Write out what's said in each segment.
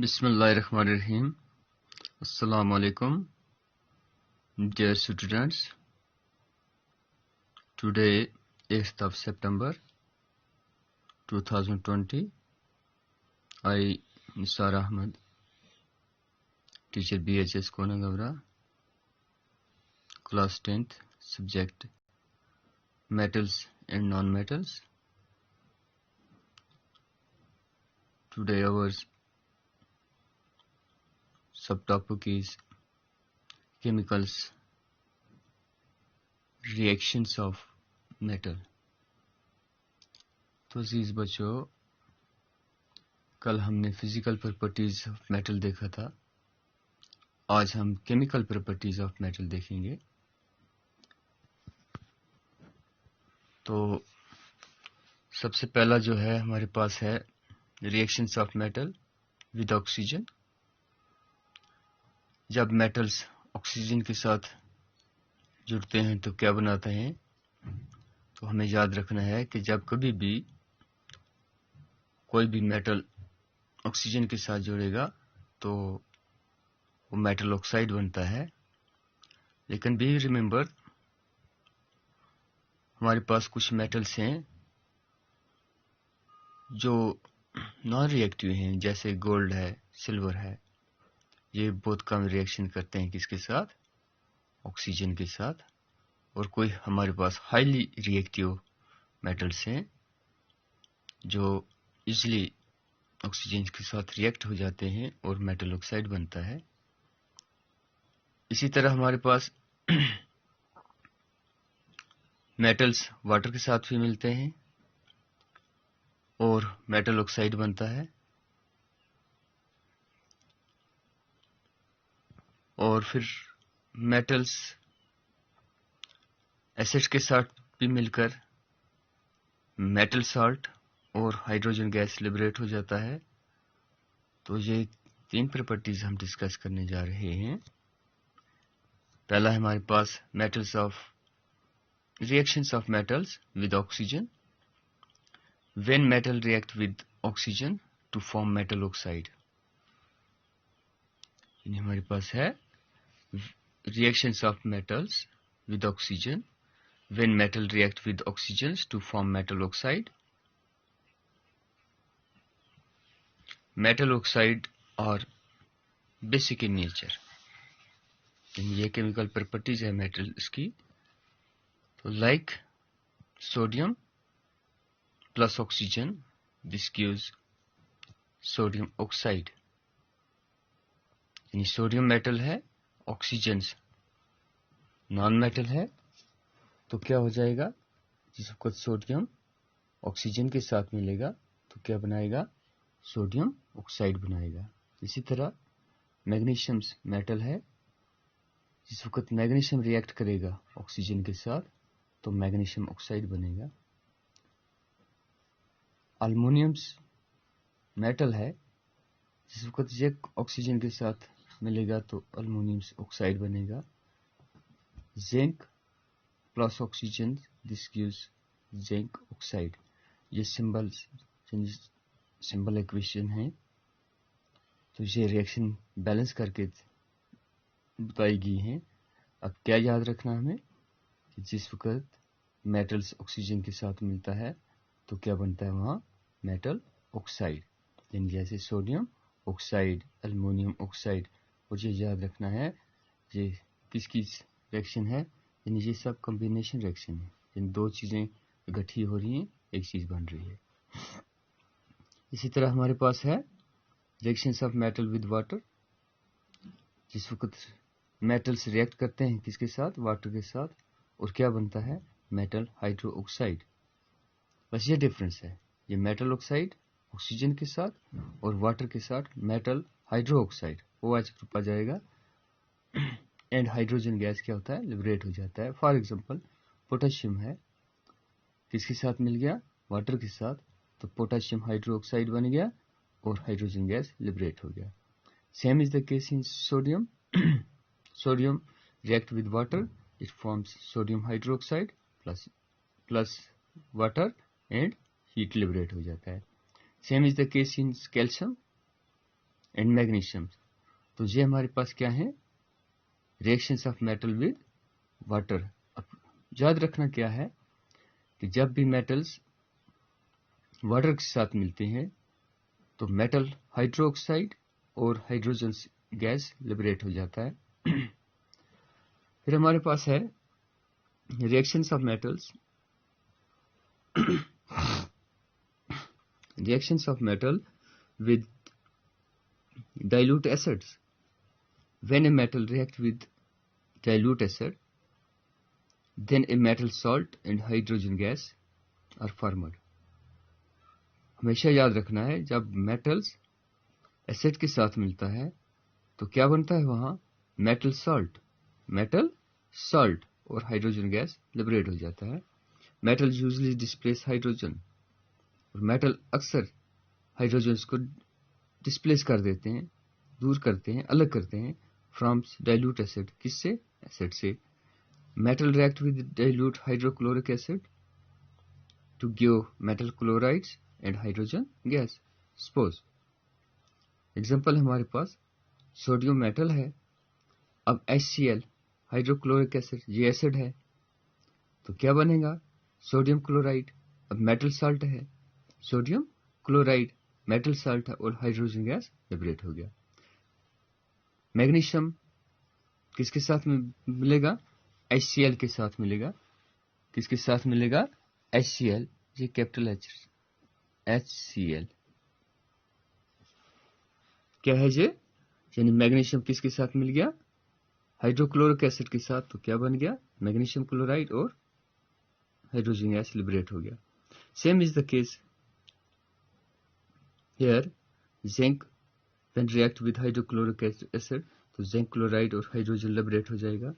Bismillahirrahmanirrahim. Assalamu alaikum, dear students. Today, 8th of September 2020, I, Nisar Ahmed, teacher BHS Konagavra, class 10th, subject metals and non-metals. Today our subtopic is chemicals, reactions of metal. तो अजीज बच्चों, कल हमने physical properties of metal देखा था। आज हम chemical properties of metal देखेंगे। तो सबसे पहला जो है हमारे पास है reactions of metal with oxygen. जब मेटल्स ऑक्सीजन के साथ जुड़ते हैं तो क्या बनाते हैं? तो हमें याद रखना है कि जब कभी भी कोई भी मेटल ऑक्सीजन के साथ जुड़ेगा तो वो मेटल ऑक्साइड बनता है। लेकिन बी रिमेंबर, हमारे पास कुछ मेटल्स हैं जो नॉन रिएक्टिव हैं, जैसे गोल्ड है, सिल्वर है। ये बहुत कम रिएक्शन करते हैं किसके साथ? ऑक्सीजन के साथ। और कोई हमारे पास हाईली रिएक्टिव मेटल्स हैं जो इजीली ऑक्सीजन के साथ रिएक्ट हो जाते हैं और मेटल ऑक्साइड बनता है। इसी तरह हमारे पास मेटल्स वाटर के साथ भी मिलते हैं और मेटल ऑक्साइड बनता है। और फिर मेटल्स एसिड के साथ भी मिलकर मेटल साल्ट और हाइड्रोजन गैस लिबरेट हो जाता है। तो ये तीन प्रॉपर्टीज हम डिस्कस करने जा रहे हैं। पहला है हमारे पास metals of reactions of metals with oxygen when metal react with oxygen to form metal oxide। यानी हमारे पास है reactions of metals with oxygen when metal react with oxygens to form metal oxide। Metal oxide are basic in nature। ये chemical properties है metals की। तो like sodium plus oxygen, this gives sodium oxide. यानी sodium metal है, oxygen non metal है, तो क्या हो जाएगा? जिसको सोडियम ऑक्सीजन के साथ मिलेगा तो क्या बनाएगा? सोडियम ऑक्साइड बनाएगा। इसी तरह मैग्नीशियम मेटल है, जिस वक्त मैग्नीशियम रिएक्ट करेगा ऑक्सीजन के साथ तो मैग्नीशियम ऑक्साइड बनेगा। अल्युमिनियम मेटल है, जिस वक्त जिंक ऑक्सीजन के साथ मिलेगा तो अल्युमिनियम ऑक्साइड बनेगा। Zinc plus oxygen, this gives zinc oxide. ये सिंबल इक्वेशन है। तो ये रिएक्शन बैलेंस करके बताई गई हैं। अब क्या याद रखना हमें कि जिस वक्त मेटल्स ऑक्सीजन के साथ मिलता है तो क्या बनता है वहाँ? Metal oxide. यानी जैसे सोडियम ऑक्साइड, अल्युमिनियम ऑक्साइड। और ये याद रखना है ये किसकी रिएक्शन है? यानी ये सब कॉम्बिनेशन रिएक्शन है। इन दो चीज़ें इकट्ठी हो रही हैं, एक चीज़ बन रही है। इसी तरह हमारे पास है reactions of metal with water. जिस वक्त मेटल्स रिएक्ट करते हैं किसके साथ? वाटर के साथ, और क्या बनता है? Metal hydro oxide. बस ये डिफरेंस है। ये मेटल ऑक्साइड ऑक्सीजन के साथ और वाटर के साथ metal hydroxide OH group आ जाएगा एंड हाइड्रोजन गैस क्या होता है? लिबरेट हो जाता है। फॉर एग्जांपल पोटेशियम है, किसके साथ मिल गया? वाटर के साथ, तो पोटेशियम हाइड्रो ऑक्साइड बन गया और हाइड्रोजन गैस लिबरेट हो गया। Same is the case in sodium. Sodium react with water, it forms sodium hydroxide plus water and heat liberate हो जाता है। Same is the case in calcium. And magnesium. तो ये हमारे पास क्या है, reactions of metal with water. अब याद रखना क्या है कि जब भी मेटल्स वाटर के साथ मिलते हैं तो मेटल हाइड्रोक्साइड और हाइड्रोजन गैस लिबरेट हो जाता है। फिर हमारे पास है reactions of metals, reactions of metal with dilute acids. When a metal reacts with dilute acid, then a metal salt and hydrogen gas are formed. हमेशा याद रखना है, जब मेटल्स एसिड के साथ मिलता है तो क्या बनता है वहां, मेटल सॉल्ट और हाइड्रोजन गैस लिबरेट हो जाता है। मेटल यूजली डिस्प्लेस हाइड्रोजन, और मेटल अक्सर हाइड्रोजन को डिस्प्लेस कर देते हैं, दूर करते हैं, अलग करते हैं फ्रॉम डाइल्यूट एसिड। किससे, एसिड से। Metal react with dilute hydrochloric acid to give metal chlorides and hydrogen gas. Suppose example हमारे पास सोडियम मेटल है, अब HCl हाइड्रोक्लोरिक एसिड, ये एसिड है, तो क्या बनेगा, सोडियम क्लोराइड। अब मेटल साल्ट है, सोडियम क्लोराइड मेटल साल्ट है और हाइड्रोजन गैस लिबरेट हो गया। मैग्नीशियम किसके साथ मिलेगा, HCl के साथ मिलेगा। किसके साथ मिलेगा, HCl, ये कैपिटल HCl क्या है ये, यानी मैग्नीशियम किसके साथ मिल गया, हाइड्रोक्लोरिक एसिड के साथ, तो क्या बन गया, मैग्नीशियम क्लोराइड और हाइड्रोजन गैस लिबरेट हो गया। Same is the case here, zinc when react with hydrochloric acid, तो जिंक क्लोराइड और हाइड्रोजन लिबरेट हो जाएगा।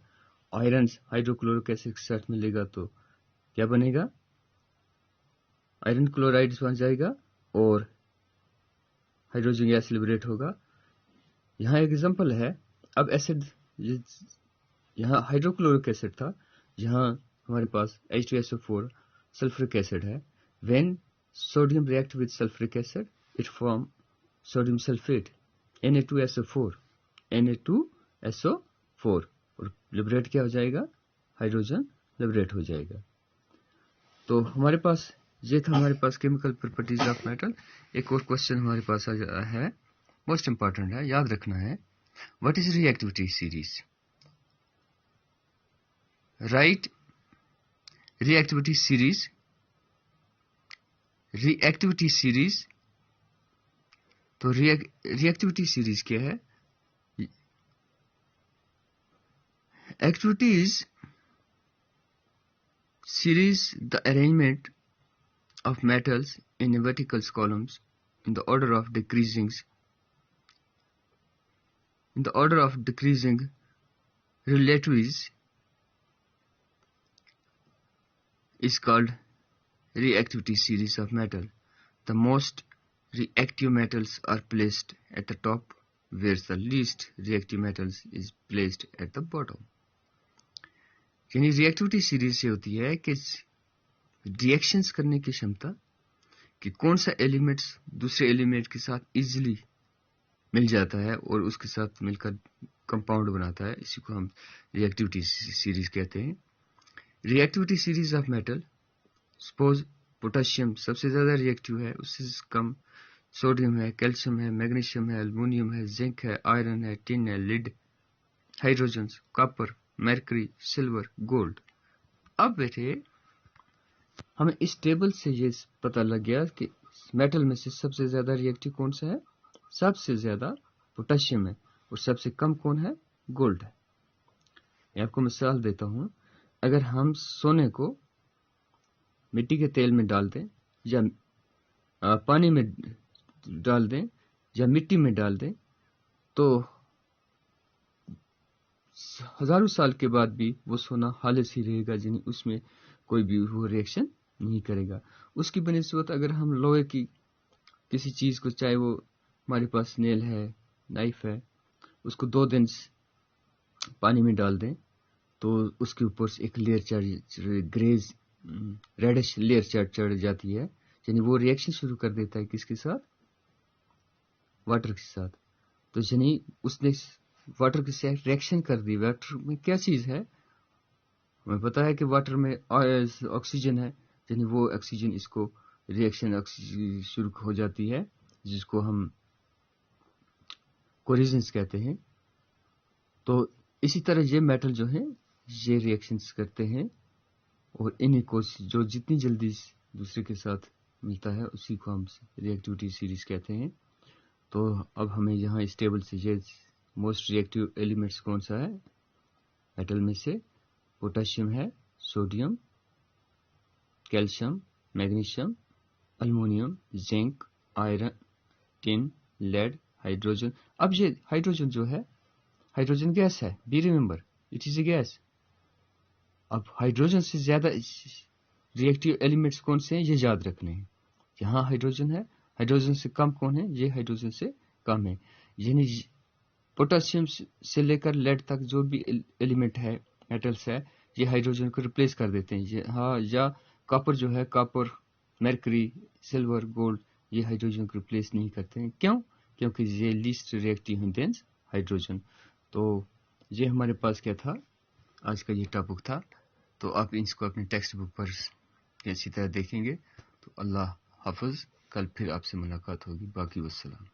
आयरन हाइड्रोक्लोरिक एसिड के साथ मिलेगा तो क्या बनेगा, आयरन क्लोराइड बन जाएगा और हाइड्रोजन गैस लिबरेट होगा। यहाँ एक एग्जांपल है, अब एसिड, यहाँ हाइड्रोक्लोरिक एसिड था, यहाँ हमारे पास H2SO4 सल्फ्यूरिक एसिड है। When sodium react with sulphuric acid it form sodium sulphate Na2SO4 और लिबरेट क्या हो जाएगा, हाइड्रोजन लिबरेट हो जाएगा। तो हमारे पास ये था हमारे पास केमिकल प्रॉपर्टीज ऑफ मेटल। एक और क्वेश्चन हमारे पास है, मोस्ट इंपॉर्टेंट है, याद रखना है, what is reactivity series. Right reactivity series. तो रिएक्टिविटी सीरीज क्या है, activities series the arrangement of metals in vertical columns in the order of decreasing relatives is called reactivity series of metal. The most reactive metals are placed at the top, whereas the least reactive metals is placed at the bottom. यानी reactivity series से होती है कि reactions करने की क्षमता, कि कौन सा एलिमेंट्स दूसरे एलिमेंट के साथ इजीली मिल जाता है और उसके साथ मिलकर कंपाउंड बनाता है, इसी को हम रिएक्टिविटी सीरीज कहते हैं। Reactivity series of metal, suppose potassium सबसे ज्यादा रिएक्टिव है, उससे कम सोडियम है, कैल्शियम है, मैग्नीशियम है, एल्युमिनियम है, जिंक है, आयरन है, टिन है, lead, hydrogen, copper, mercury, silver, gold. अब बेटे हमें इस टेबल से ये पता लग गया कि मेटल में से सबसे ज्यादा रिएक्टिव कौन सा है, सबसे ज्यादा पोटेशियम है और सबसे कम कौन है, गोल्ड है। मैं आपको मिसाल देता हूं, अगर हम सोने को मिट्टी के तेल में डाल दें या पानी में डाल दें या मिट्टी में डाल दें तो हजारों साल के बाद भी वो सोना हालिस ही रहेगा, यानी उसमें कोई भी वो रिएक्शन नहीं करेगा। उसकी बनिस्बत अगर हम लोहे की किसी चीज को, चाहे वो हमारे पास नेल है, नाइफ है, उसको 2 दिन पानी में डाल दें तो उसके ऊपर से एक लेयर ग्रेज रेडिश लेयर चढ़ जाती है, यानी वो रिएक्शन शुरू कर देता है किसके साथ, वाटर के साथ। तो यानी उसने वाटर के साथ रिएक्शन कर दी। वाटर में क्या चीज़ है, हमें पता है कि वाटर में ऑक्सीजन है, यानी वो ऑक्सीजन इसको रिएक्शन शुरू हो जाती है, जिसको हम कोलिजन्स कहते हैं। तो इसी तरह ये मेटल जो है ये रिएक्शंस करते हैं, और इन्हीं को जो जितनी जल्दी दूसरे के साथ मिलता है उसी को हम रिएक्टिविटी सीरीज कहते हैं। तो अब हमें यहाँ इस टेबल से ये मोस्ट रिएक्टिव एलिमेंट्स कौन सा है मेटल में से, पोटेशियम है, sodium, calcium, magnesium, aluminium, zinc, iron, tin, lead, hydrogen. अब ये हाइड्रोजन जो है, हाइड्रोजन गैस है, be remember it is a gas. अब हाइड्रोजन से ज्यादा रिएक्टिव एलिमेंट्स कौन से हैं ये याद रखने हैं। यहाँ हाइड्रोजन है, हाइड्रोजन से कम कौन है, ये हाइड्रोजन से कम है। यानी पोटेशियम से लेकर लेड तक जो भी एलिमेंट है, मेटल्स है, ये हाइड्रोजन को रिप्लेस कर देते हैं। ये हाँ, या कॉपर जो है, कॉपर, मरकरी, सिल्वर, गोल्ड, ये हाइड्रोजन को रिप्लेस नहीं करते हैं। क्यों? क्योंकि ये लीस्ट रिएक्टिव है देन हाइड्रोजन। तो ये हमारे पास क्या था, आज का ये टॉपिक था। तो आप इसको अपने टेक्स्ट बुक पर अच्छी तरह देखेंगे। तो अल्लाह हाफ़िज़, कल फिर आपसे मुलाकात होगी। बाकी वस्सलाम।